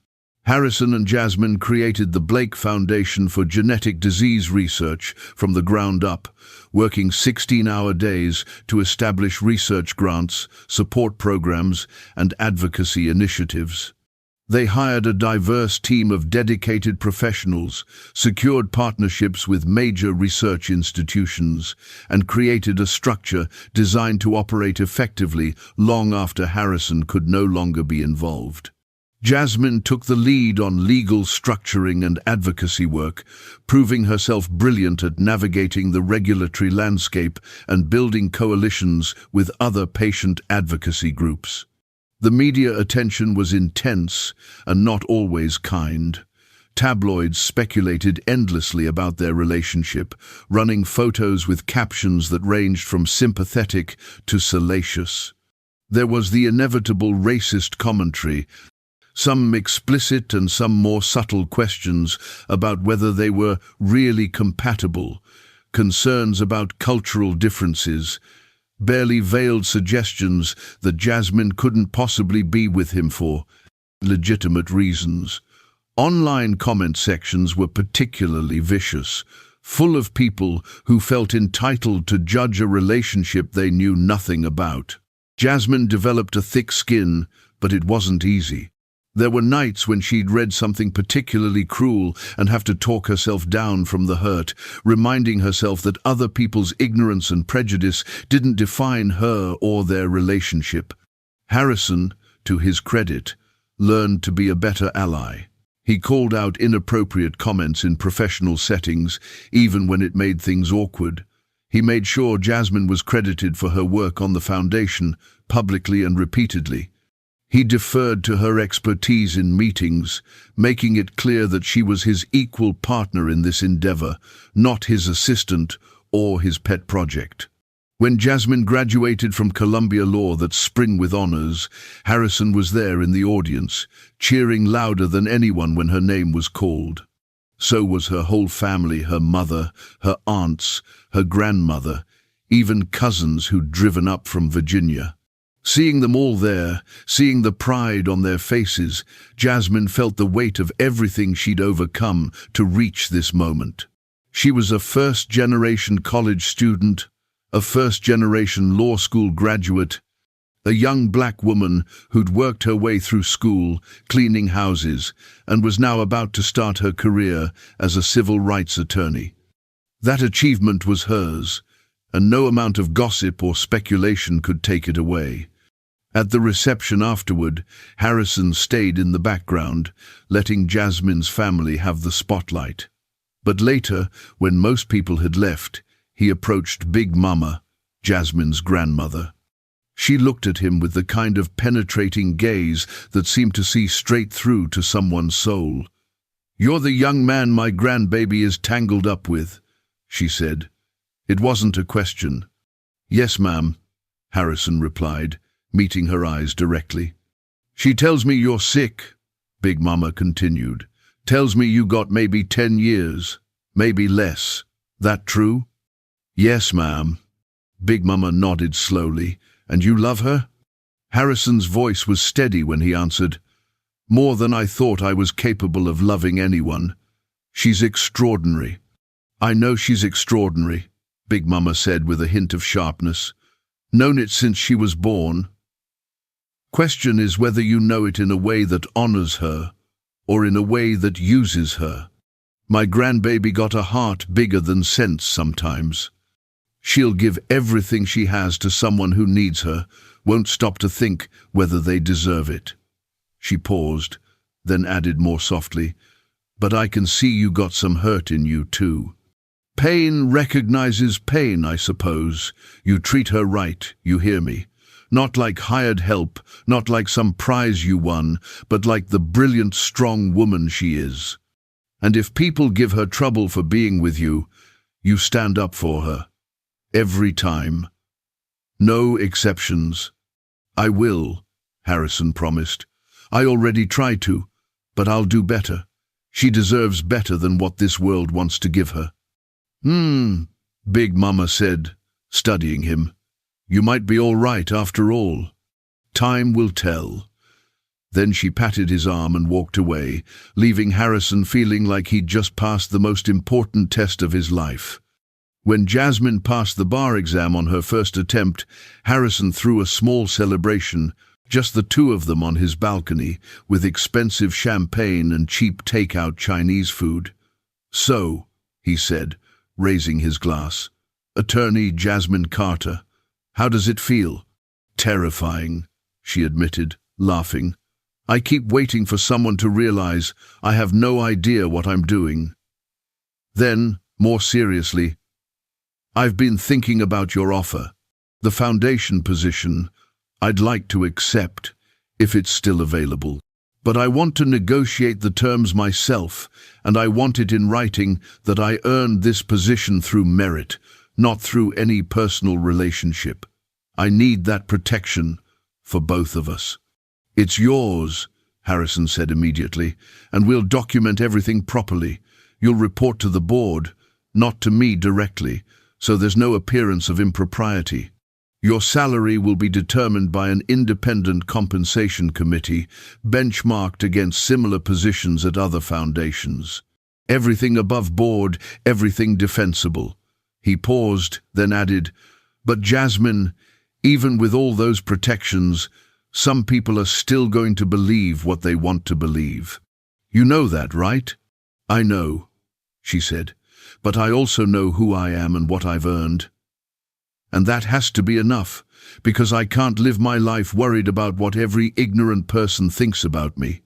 Harrison and Jasmine created the Blake Foundation for Genetic Disease Research from the ground up, working 16-hour days to establish research grants, support programs, and advocacy initiatives. They hired a diverse team of dedicated professionals, secured partnerships with major research institutions, and created a structure designed to operate effectively long after Harrison could no longer be involved. Jasmine took the lead on legal structuring and advocacy work, proving herself brilliant at navigating the regulatory landscape and building coalitions with other patient advocacy groups. The media attention was intense and not always kind. Tabloids speculated endlessly about their relationship, running photos with captions that ranged from sympathetic to salacious. There was the inevitable racist commentary, some explicit and some more subtle questions about whether they were really compatible, concerns about cultural differences, barely veiled suggestions that Jasmine couldn't possibly be with him for legitimate reasons. Online comment sections were particularly vicious, full of people who felt entitled to judge a relationship they knew nothing about. Jasmine developed a thick skin, but it wasn't easy. There were nights when she'd read something particularly cruel and have to talk herself down from the hurt, reminding herself that other people's ignorance and prejudice didn't define her or their relationship. Harrison, to his credit, learned to be a better ally. He called out inappropriate comments in professional settings, even when it made things awkward. He made sure Jasmine was credited for her work on the foundation, publicly and repeatedly. He deferred to her expertise in meetings, making it clear that she was his equal partner in this endeavor, not his assistant or his pet project. When Jasmine graduated from Columbia Law that spring with honors, Harrison was there in the audience, cheering louder than anyone when her name was called. So was her whole family, her mother, her aunts, her grandmother, even cousins who'd driven up from Virginia. Seeing them all there, seeing the pride on their faces, Jasmine felt the weight of everything she'd overcome to reach this moment. She was a first-generation college student, a first-generation law school graduate, a young black woman who'd worked her way through school, cleaning houses, and was now about to start her career as a civil rights attorney. That achievement was hers, and no amount of gossip or speculation could take it away. At the reception afterward, Harrison stayed in the background, letting Jasmine's family have the spotlight. But later, when most people had left, he approached Big Mama, Jasmine's grandmother. She looked at him with the kind of penetrating gaze that seemed to see straight through to someone's soul. "You're the young man my grandbaby is tangled up with," she said. It wasn't a question. "Yes, ma'am," Harrison replied, meeting her eyes directly. "She tells me you're sick," Big Mama continued. "Tells me you got maybe 10 years, maybe less. That true?" "Yes, ma'am." Big Mama nodded slowly. "And you love her?" Harrison's voice was steady when he answered, "More than I thought I was capable of loving anyone. She's extraordinary." "I know she's extraordinary," Big Mama said with a hint of sharpness. "Known it since she was born. Question is whether you know it in a way that honors her, or in a way that uses her. My grandbaby got a heart bigger than sense sometimes. She'll give everything she has to someone who needs her, won't stop to think whether they deserve it." She paused, then added more softly, "But I can see you got some hurt in you too. Pain recognizes pain, I suppose. You treat her right, you hear me. Not like hired help, not like some prize you won, but like the brilliant, strong woman she is. And if people give her trouble for being with you, you stand up for her. Every time. No exceptions." "I will," Harrison promised. "I already tried to, but I'll do better. She deserves better than what this world wants to give her." Big Mama said, studying him. "You might be all right after all. Time will tell." Then she patted his arm and walked away, leaving Harrison feeling like he'd just passed the most important test of his life. When Jasmine passed the bar exam on her first attempt, Harrison threw a small celebration, just the two of them on his balcony, with expensive champagne and cheap takeout Chinese food. "So," he said, raising his glass, "Attorney Jasmine Carter, how does it feel?" "Terrifying," she admitted, laughing. "I keep waiting for someone to realize I have no idea what I'm doing." Then, more seriously, "I've been thinking about your offer. The foundation position I'd like to accept, if it's still available. But I want to negotiate the terms myself, and I want it in writing that I earned this position through merit, not through any personal relationship. I need that protection for both of us." "It's yours," Harrison said immediately, "and we'll document everything properly. You'll report to the board, not to me directly, so there's no appearance of impropriety. Your salary will be determined by an independent compensation committee, benchmarked against similar positions at other foundations. Everything above board, everything defensible." He paused, then added, "But Jasmine, even with all those protections, some people are still going to believe what they want to believe. You know that, right?" "I know," she said, "but I also know who I am and what I've earned. And that has to be enough, because I can't live my life worried about what every ignorant person thinks about me.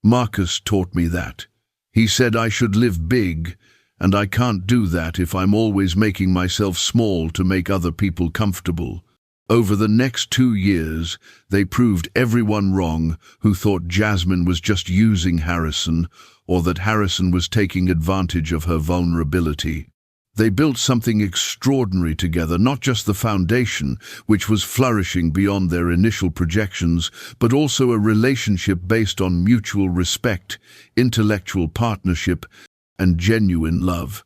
Marcus taught me that. He said I should live big, and I can't do that if I'm always making myself small to make other people comfortable." Over the next 2 years, they proved everyone wrong who thought Jasmine was just using Harrison, or that Harrison was taking advantage of her vulnerability. They built something extraordinary together, not just the foundation, which was flourishing beyond their initial projections, but also a relationship based on mutual respect, intellectual partnership, and genuine love.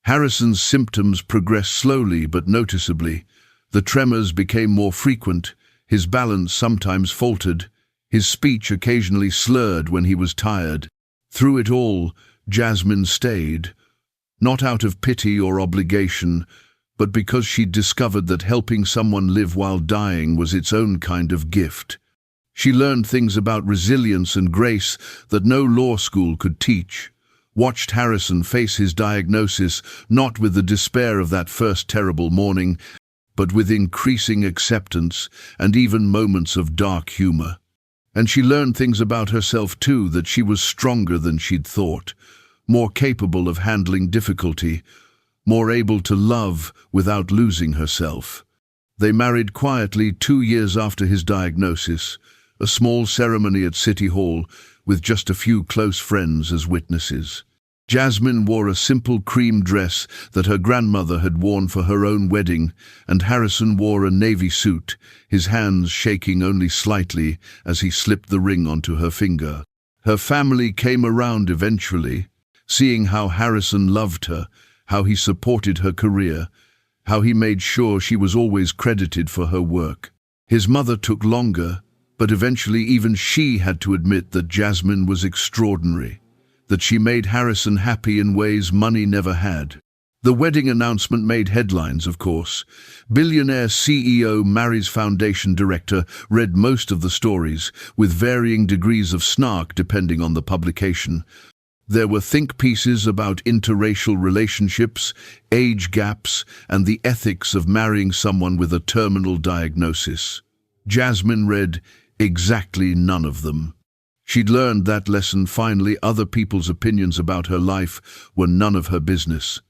Harrison's symptoms progressed slowly but noticeably. The tremors became more frequent, his balance sometimes faltered, his speech occasionally slurred when he was tired. Through it all, Jasmine stayed, not out of pity or obligation, but because she'd discovered that helping someone live while dying was its own kind of gift. She learned things about resilience and grace that no law school could teach, watched Harrison face his diagnosis not with the despair of that first terrible morning, but with increasing acceptance and even moments of dark humor. And she learned things about herself too, that she was stronger than she'd thought, more capable of handling difficulty, more able to love without losing herself. They married quietly 2 years after his diagnosis, a small ceremony at City Hall with just a few close friends as witnesses. Jasmine wore a simple cream dress that her grandmother had worn for her own wedding, and Harrison wore a navy suit, his hands shaking only slightly as he slipped the ring onto her finger. Her family came around eventually, seeing how Harrison loved her, how he supported her career, how he made sure she was always credited for her work. His mother took longer, but eventually even she had to admit that Jasmine was extraordinary, that she made Harrison happy in ways money never had. The wedding announcement made headlines, of course. Billionaire CEO marries foundation director read most of the stories, with varying degrees of snark depending on the publication. There were think pieces about interracial relationships, age gaps, and the ethics of marrying someone with a terminal diagnosis. Jasmine read exactly none of them. She'd learned that lesson finally. Other people's opinions about her life were none of her business.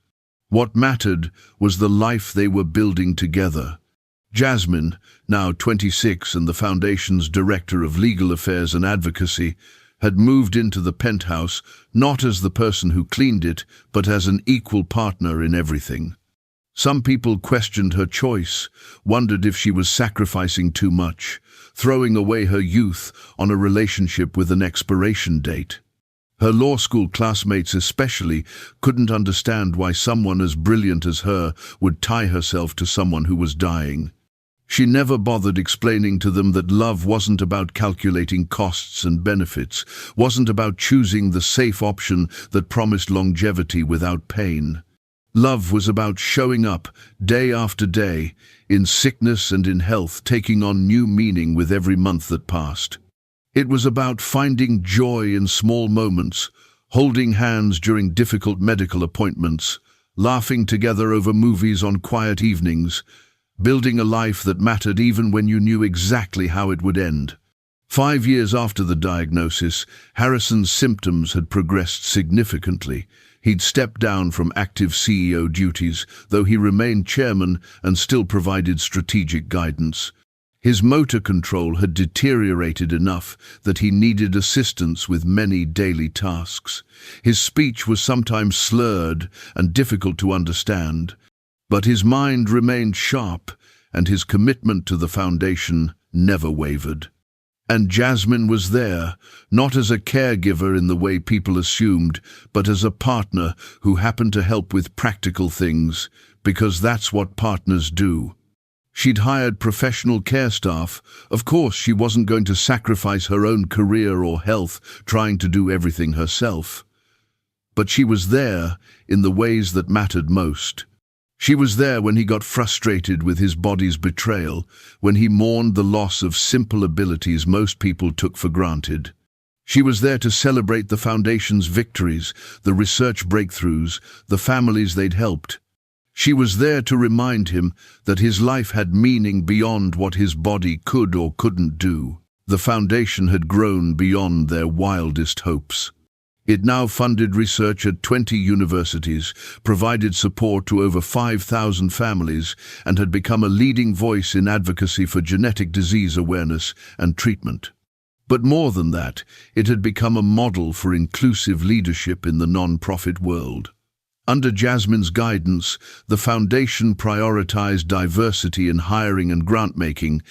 What mattered was the life they were building together. Jasmine, now 26 and the Foundation's Director of Legal Affairs and Advocacy, had moved into the penthouse not as the person who cleaned it, but as an equal partner in everything. Some people questioned her choice, wondered if she was sacrificing too much, throwing away her youth on a relationship with an expiration date. Her law school classmates especially couldn't understand why someone as brilliant as her would tie herself to someone who was dying. She never bothered explaining to them that love wasn't about calculating costs and benefits, wasn't about choosing the safe option that promised longevity without pain. Love was about showing up day after day, in sickness and in health, taking on new meaning with every month that passed. It was about finding joy in small moments, holding hands during difficult medical appointments, laughing together over movies on quiet evenings, building a life that mattered even when you knew exactly how it would end. 5 years after the diagnosis, Harrison's symptoms had progressed significantly. He'd stepped down from active CEO duties, though he remained chairman and still provided strategic guidance. His motor control had deteriorated enough that he needed assistance with many daily tasks. His speech was sometimes slurred and difficult to understand, but his mind remained sharp, and his commitment to the foundation never wavered. And Jasmine was there, not as a caregiver in the way people assumed, but as a partner who happened to help with practical things, because that's what partners do. She'd hired professional care staff. Of course, she wasn't going to sacrifice her own career or health trying to do everything herself. But she was there in the ways that mattered most. She was there when he got frustrated with his body's betrayal, when he mourned the loss of simple abilities most people took for granted. She was there to celebrate the Foundation's victories, the research breakthroughs, the families they'd helped. She was there to remind him that his life had meaning beyond what his body could or couldn't do. The Foundation had grown beyond their wildest hopes. It now funded research at 20 universities, provided support to over 5,000 families, and had become a leading voice in advocacy for genetic disease awareness and treatment. But more than that, it had become a model for inclusive leadership in the non-profit world. Under Jasmine's guidance, the foundation prioritized diversity in hiring and grant-making,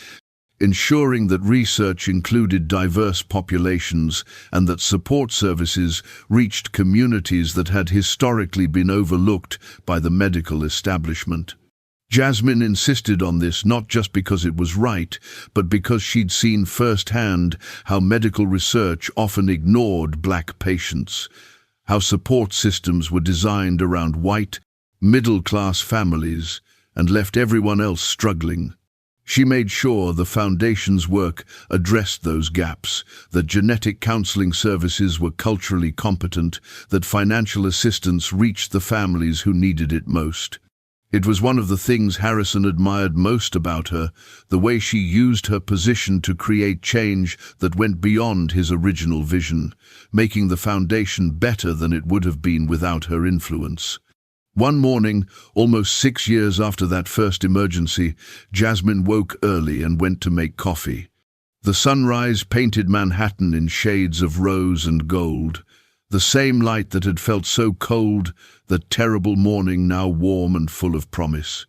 ensuring that research included diverse populations and that support services reached communities that had historically been overlooked by the medical establishment. Jasmine insisted on this not just because it was right, but because she'd seen firsthand how medical research often ignored black patients, how support systems were designed around white, middle-class families and left everyone else struggling. She made sure the Foundation's work addressed those gaps, that genetic counseling services were culturally competent, that financial assistance reached the families who needed it most. It was one of the things Harrison admired most about her, the way she used her position to create change that went beyond his original vision, making the Foundation better than it would have been without her influence. One morning, almost 6 years after that first emergency, Jasmine woke early and went to make coffee. The sunrise painted Manhattan in shades of rose and gold. The same light that had felt so cold that terrible morning now warm and full of promise.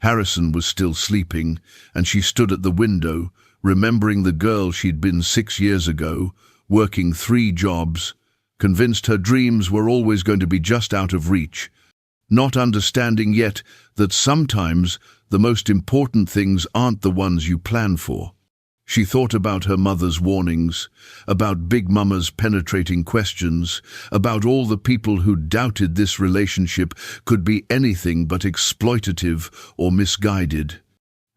Harrison was still sleeping, and she stood at the window, remembering the girl she'd been 6 years ago, working 3 jobs, convinced her dreams were always going to be just out of reach, not understanding yet that sometimes the most important things aren't the ones you plan for. She thought about her mother's warnings, about Big Mama's penetrating questions, about all the people who doubted this relationship could be anything but exploitative or misguided.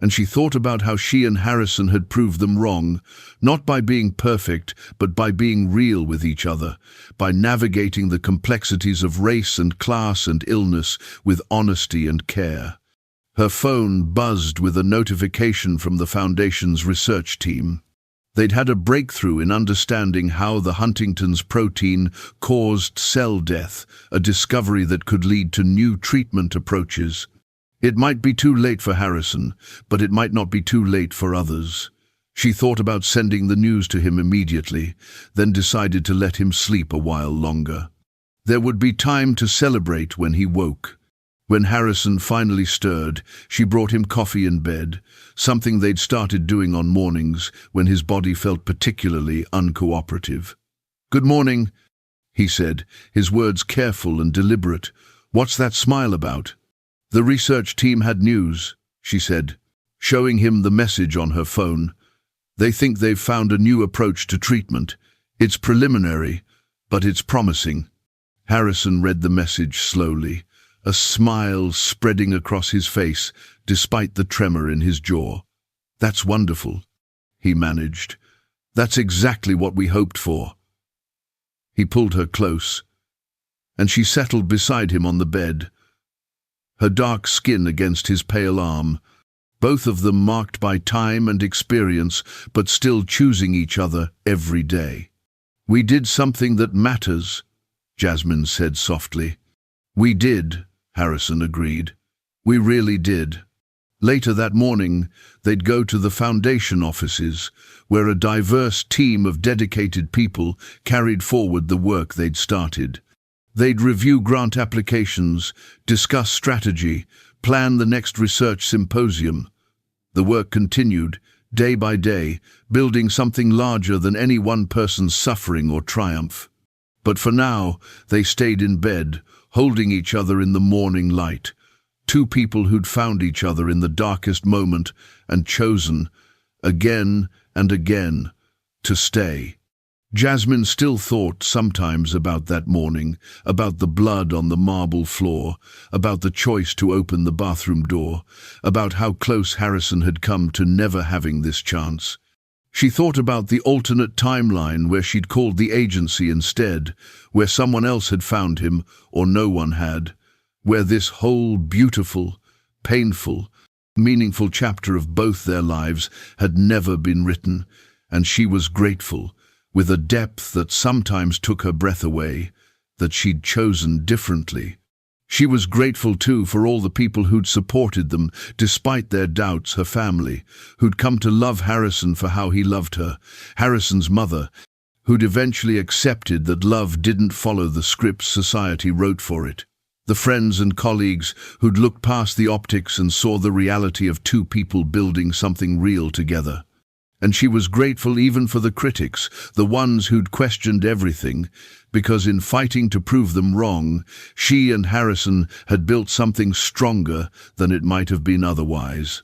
And she thought about how she and Harrison had proved them wrong, not by being perfect, but by being real with each other, by navigating the complexities of race and class and illness with honesty and care. Her phone buzzed with a notification from the Foundation's research team. They'd had a breakthrough in understanding how the Huntington's protein caused cell death, a discovery that could lead to new treatment approaches. It might be too late for Harrison, but it might not be too late for others. She thought about sending the news to him immediately, then decided to let him sleep a while longer. There would be time to celebrate when he woke. When Harrison finally stirred, she brought him coffee in bed, something they'd started doing on mornings when his body felt particularly uncooperative. "Good morning," he said, his words careful and deliberate. "What's that smile about?" "The research team had news," she said, showing him the message on her phone. "They think they've found a new approach to treatment. It's preliminary, but it's promising." Harrison read the message slowly, a smile spreading across his face despite the tremor in his jaw. "That's wonderful," he managed. "That's exactly what we hoped for." He pulled her close, and she settled beside him on the bed, her dark skin against his pale arm, both of them marked by time and experience, but still choosing each other every day. "We did something that matters," Jasmine said softly. "We did," Harrison agreed. "We really did." Later that morning, they'd go to the Foundation offices, where a diverse team of dedicated people carried forward the work they'd started. They'd review grant applications, discuss strategy, plan the next research symposium. The work continued, day by day, building something larger than any one person's suffering or triumph. But for now, they stayed in bed, holding each other in the morning light. 2 people who'd found each other in the darkest moment and chosen, again and again, to stay. Jasmine still thought sometimes about that morning, about the blood on the marble floor, about the choice to open the bathroom door, about how close Harrison had come to never having this chance. She thought about the alternate timeline where she'd called the agency instead, where someone else had found him or no one had, where this whole beautiful, painful, meaningful chapter of both their lives had never been written, and she was grateful, with a depth that sometimes took her breath away, that she'd chosen differently. She was grateful, too, for all the people who'd supported them, despite their doubts, her family, who'd come to love Harrison for how he loved her, Harrison's mother, who'd eventually accepted that love didn't follow the scripts society wrote for it. The friends and colleagues who'd looked past the optics and saw the reality of two people building something real together. And she was grateful even for the critics, the ones who'd questioned everything, because in fighting to prove them wrong, she and Harrison had built something stronger than it might have been otherwise.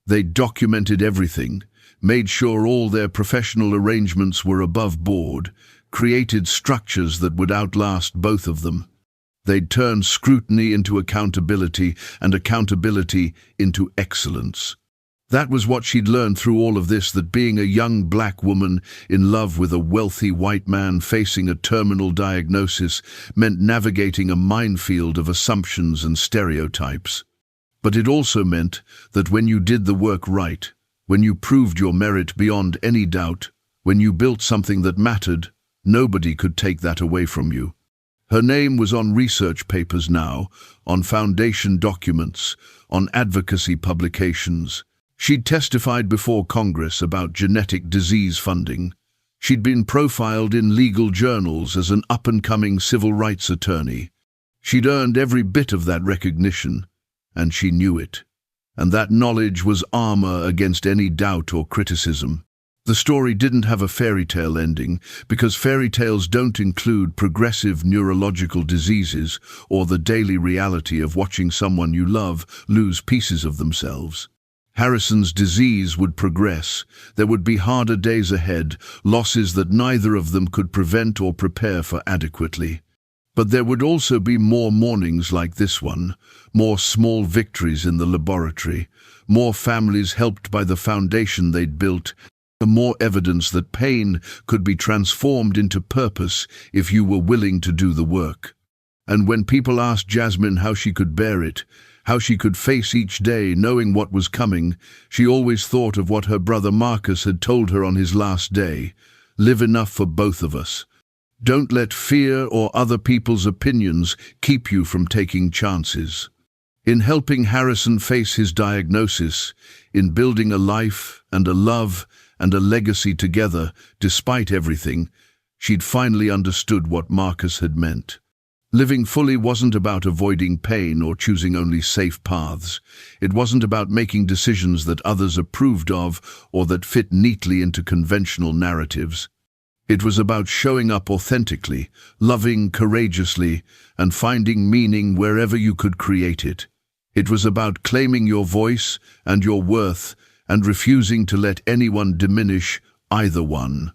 They documented everything, made sure all their professional arrangements were above board, created structures that would outlast both of them. They'd turned scrutiny into accountability and accountability into excellence. That was what she'd learned through all of this, that being a young black woman in love with a wealthy white man facing a terminal diagnosis meant navigating a minefield of assumptions and stereotypes. But it also meant that when you did the work right, when you proved your merit beyond any doubt, when you built something that mattered, nobody could take that away from you. Her name was on research papers now, on foundation documents, on advocacy publications. She'd testified before Congress about genetic disease funding. She'd been profiled in legal journals as an up-and-coming civil rights attorney. She'd earned every bit of that recognition, and she knew it. And that knowledge was armor against any doubt or criticism. The story didn't have a fairy tale ending, because fairy tales don't include progressive neurological diseases or the daily reality of watching someone you love lose pieces of themselves. Harrison's disease would progress. There would be harder days ahead, losses that neither of them could prevent or prepare for adequately. But there would also be more mornings like this one, more small victories in the laboratory, more families helped by the foundation they'd built, and more evidence that pain could be transformed into purpose if you were willing to do the work. And when people asked Jasmine how she could bear it, how she could face each day knowing what was coming, she always thought of what her brother Marcus had told her on his last day: live enough for both of us. Don't let fear or other people's opinions keep you from taking chances. In helping Harrison face his diagnosis, in building a life and a love and a legacy together, despite everything, she'd finally understood what Marcus had meant. Living fully wasn't about avoiding pain or choosing only safe paths. It wasn't about making decisions that others approved of or that fit neatly into conventional narratives. It was about showing up authentically, loving courageously, and finding meaning wherever you could create it. It was about claiming your voice and your worth and refusing to let anyone diminish either one.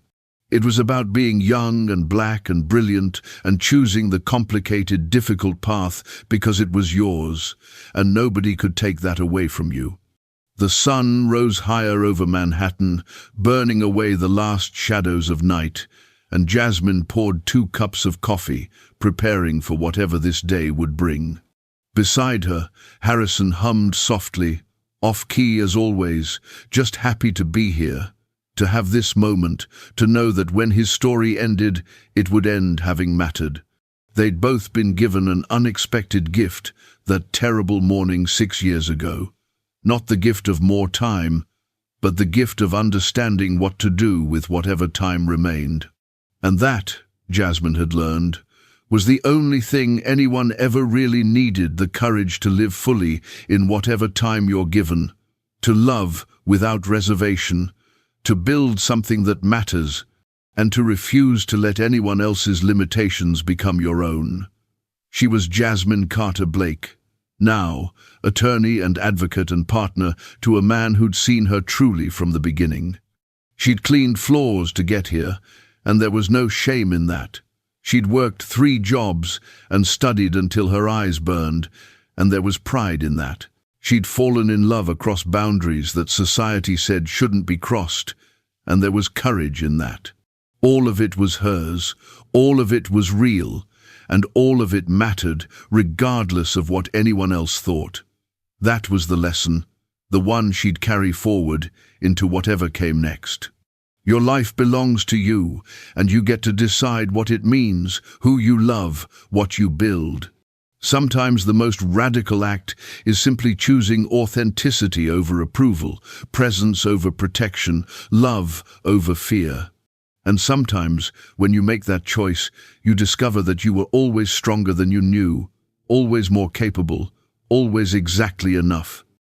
It was about being young and black and brilliant and choosing the complicated, difficult path because it was yours, and nobody could take that away from you. The sun rose higher over Manhattan, burning away the last shadows of night, and Jasmine poured 2 cups of coffee, preparing for whatever this day would bring. Beside her, Harrison hummed softly, off-key as always, just happy to be here, to have this moment, to know that when his story ended, it would end having mattered. They'd both been given an unexpected gift that terrible morning 6 years ago. Not the gift of more time, but the gift of understanding what to do with whatever time remained. And that, Jasmine had learned, was the only thing anyone ever really needed: the courage to live fully in whatever time you're given, to love without reservation, to build something that matters, and to refuse to let anyone else's limitations become your own. She was Jasmine Carter Blake, now attorney and advocate and partner to a man who'd seen her truly from the beginning. She'd cleaned floors to get here, and there was no shame in that. She'd worked 3 jobs and studied until her eyes burned, and there was pride in that. She'd fallen in love across boundaries that society said shouldn't be crossed, and there was courage in that. All of it was hers, all of it was real, and all of it mattered, regardless of what anyone else thought. That was the lesson, the one she'd carry forward into whatever came next. Your life belongs to you, and you get to decide what it means, who you love, what you build. Sometimes the most radical act is simply choosing authenticity over approval, presence over protection, love over fear. And sometimes, when you make that choice, you discover that you were always stronger than you knew, always more capable, always exactly enough.